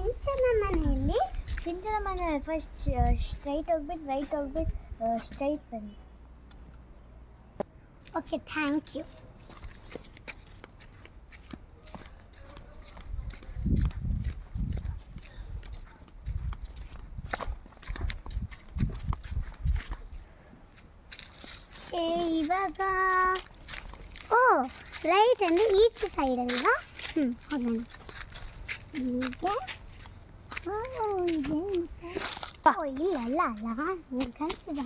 ಸಿಂಚನ ಮನೆಯಲ್ಲಿ first straight ಹೋಗ್ಬಿಟ್ಟು right ಹೋಗ್ಬಿಟ್ಟು ಸ್ಟ್ರೈಟ್ ಬನ್ನಿ. Okay, thank you. ಇವಾಗ ರೈಟ್ ಅಂದರೆ ಈಚೆ ಸೈಡ್ ಅಲ್ವಾ? ಹೋಗೋಣ. ಇಲ್ಲಿ ಅಲ್ಲ ಕಾಣಿಸ್ತಿದೆ.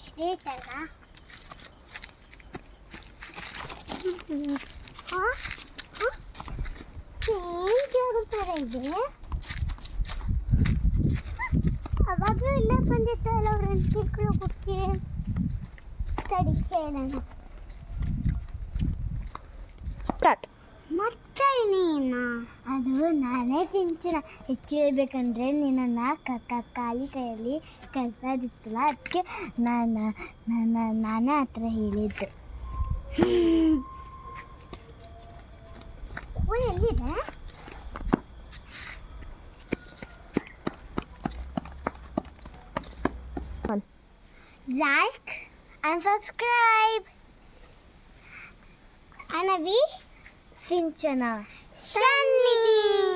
ಸ್ಟ್ರೇಟ್ ಅಲ್ಲ? ಸೇಮ್ ಜಾಗ ಥರ ಇದೆ. ಅವಾಗಲೂ ಇಲ್ಲ ಬಂದಿತ್ತಲ್ಲ ಅವ್ರ ಚಿಕ್ಕಳು ಬುಕ್ಕೆ ತಡಿ ಕೇಳೋಣ. ಮತ್ತೆ ನೀನು ಅದು ನಾನೇ ಸಿಂಚನ. ಹೆಚ್ಚು ಹೇಳ್ಬೇಕಂದ್ರೆ ನಿನ್ನನ್ನು ಖಾಲಿ ಕೈಯಲ್ಲಿ ಕಲ್ಸೋದಿತ್ತಲ್ಲ, ಅದಕ್ಕೆ ನಾನೇ ಆ ಥರ ಹೇಳಿದ್ದೆ. ಎಲ್ಲಿದೆ? Like and subscribe. Anavi Sinchana Shanidhi.